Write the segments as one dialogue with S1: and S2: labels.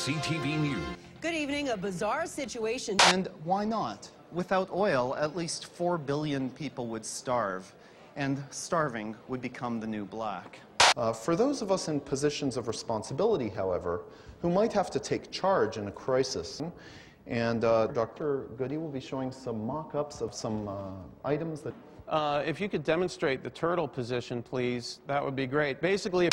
S1: CTV News.
S2: Good evening. A bizarre situation.
S3: And why not? Without oil, at least 4 billion people would starve, and starving would become the new black.
S4: For those of us in positions of responsibility, however, who might have to take charge in a crisis, and Dr. Goody will be showing some mock-ups of some items that...
S5: If you could demonstrate the turtle position, please, that would be great. Basically,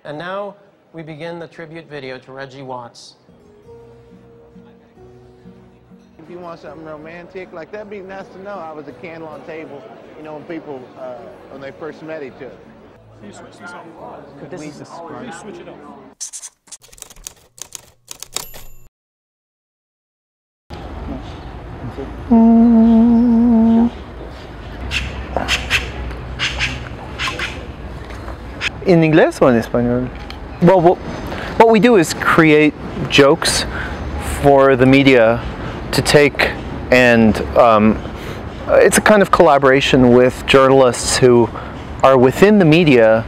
S6: and now we begin the tribute video to Reggie Watts.
S7: If you want something romantic, like that'd be nice to know. I was a candle on table, you know, when people, when they first met each other.
S8: Can you switch this off?
S7: Could we describe?
S8: Please switch it off.
S9: ¿En inglés o en español? Well, what we do is create jokes for the media to take, and it's a kind of collaboration with journalists who are within the media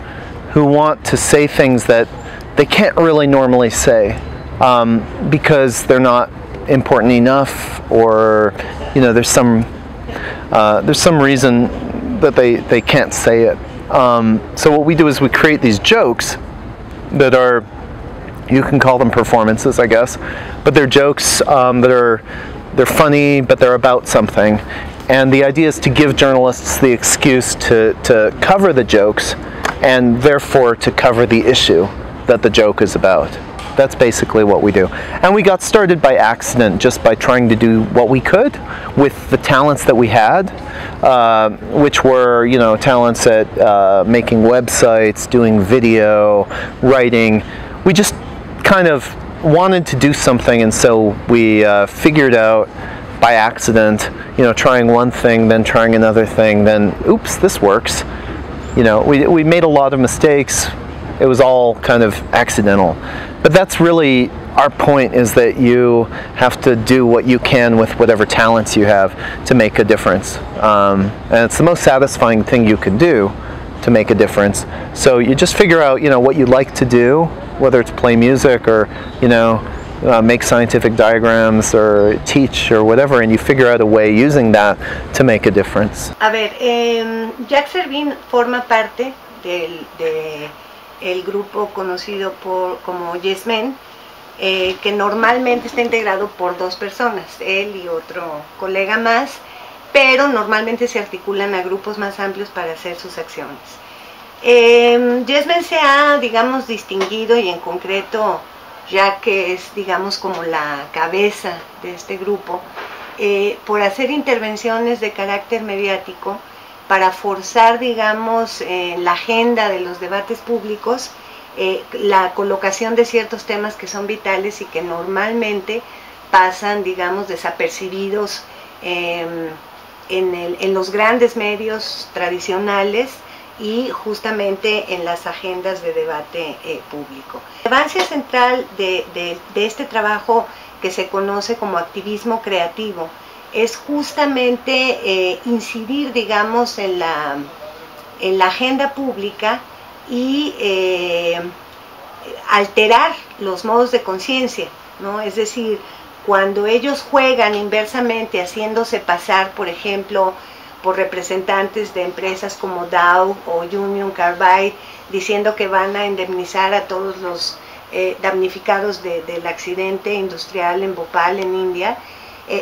S9: who want to say things that they can't really normally say because they're not important enough, or you know, there's some reason that they can't say it. So what we do is we create these jokes that are, you can call them performances, I guess, but they're jokes they're funny, but they're about something. And the idea is to give journalists the excuse to cover the jokes, and therefore to cover the issue that the joke is about. That's basically what we do. And we got started by accident, just by trying to do what we could with the talents that we had, which were, you know, talents at making websites, doing video, writing. We just kind of wanted to do something, and so we figured out by accident, you know, trying one thing, then trying another thing, then oops, this works. You know, we made a lot of mistakes. It was all kind of accidental. But that's really our point, is that you have to do what you can with whatever talents you have to make a difference. And it's the most satisfying thing you can do, to make a difference. So you just figure out, you know, what you like to do, whether it's play music or, you know, make scientific diagrams or teach or whatever, and you figure out a way using that to make a difference.
S10: A ver, Jacques Servin forma parte del grupo conocido como Redmann, que normalmente está integrado por 2 personas, él y otro colega más, pero normalmente se articulan a grupos más amplios para hacer sus acciones. Redmann se ha, digamos, distinguido, y en concreto ya que es, digamos, como la cabeza de este grupo, por hacer intervenciones de carácter mediático para forzar, digamos, la agenda de los debates públicos, la colocación de ciertos temas que son vitales y que normalmente pasan, digamos, desapercibidos en los grandes medios tradicionales y justamente en las agendas de debate público. La relevancia central de este trabajo, que se conoce como activismo creativo, es justamente incidir, digamos, en la agenda pública y alterar los modos de conciencia, ¿no? Es decir, cuando ellos juegan inversamente haciéndose pasar, por ejemplo, por representantes de empresas como Dow o Union Carbide, diciendo que van a indemnizar a todos los damnificados del accidente industrial en Bhopal, en India,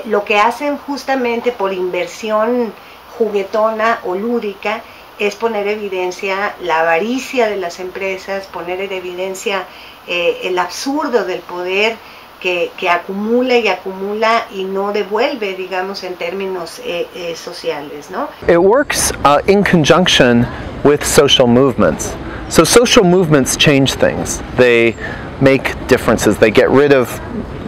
S10: lo que hacen justamente por inversión juguetona o lúdica es poner en evidencia la avaricia de las empresas, poner en evidencia el absurdo del poder que acumula y acumula y no devuelve, digamos, en términos sociales, ¿no?
S9: It works in conjunction with social movements. So social movements change things. They make differences. They get rid of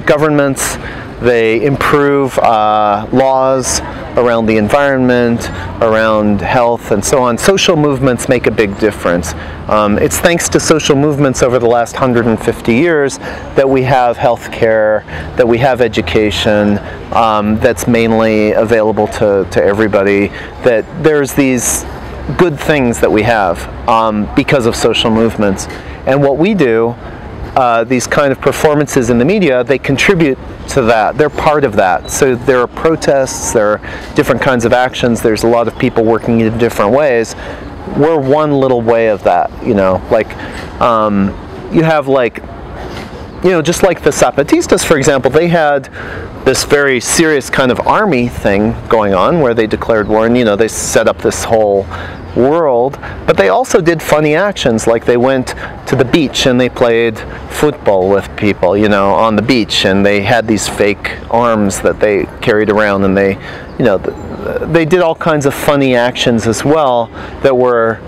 S9: governments. They improve laws. around the environment, around health, and so on. Social movements make a big difference. It's thanks to social movements over the last 150 years that we have healthcare, that we have education that's mainly available to everybody, that there's these good things that we have because of social movements. And what we do, these kind of performances in the media, they contribute to that. They're part of that. So there are protests, there are different kinds of actions, there's a lot of people working in different ways. We're one little way of that, you know, like you have like, you know, just like the Zapatistas, for example, they had this very serious kind of army thing going on where they declared war, and, you know, they set up this whole world, but they also did funny actions, like they went to the beach and they played football with people, you know, on the beach, and they had these fake arms that they carried around, and they, you know, they did all kinds of funny actions as well that were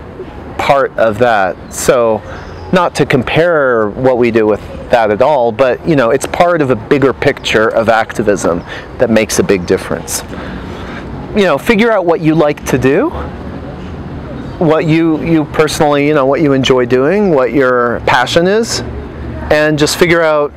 S9: part of that. So not to compare what we do with that at all, but, you know, it's part of a bigger picture of activism that makes a big difference. You know, figure out what you like to do, what you personally, you know, what you enjoy doing, what your passion is, and just figure out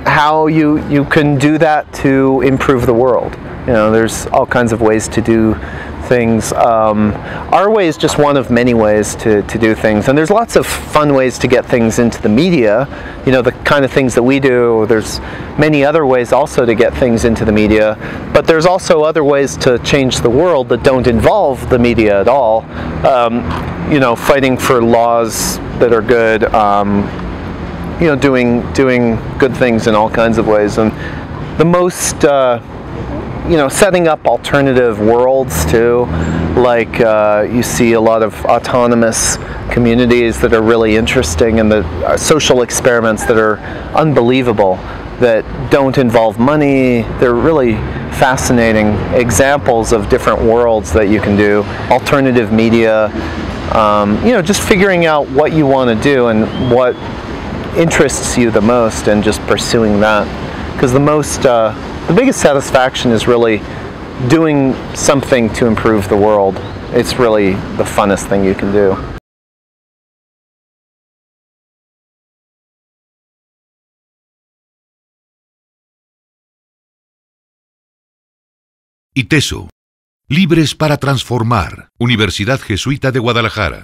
S9: how you can do that to improve the world. You know, there's all kinds of ways to do things. Our way is just one of many ways to do things, and there's lots of fun ways to get things into the media, you know, the kind of things that we do. There's many other ways also to get things into the media, but there's also other ways to change the world that don't involve the media at all. You know, fighting for laws that are good, you know, doing good things in all kinds of ways. And the most you know, setting up alternative worlds too, like you see a lot of autonomous communities that are really interesting, and the social experiments that are unbelievable, that don't involve money. They're really fascinating examples of different worlds that you can do. Alternative media, you know, just figuring out what you want to do and what interests you the most, and just pursuing that. Because the biggest satisfaction is really doing something to improve the world. It's really the funnest thing you can do.
S1: ITESO. Libres para transformar. Universidad Jesuita de Guadalajara.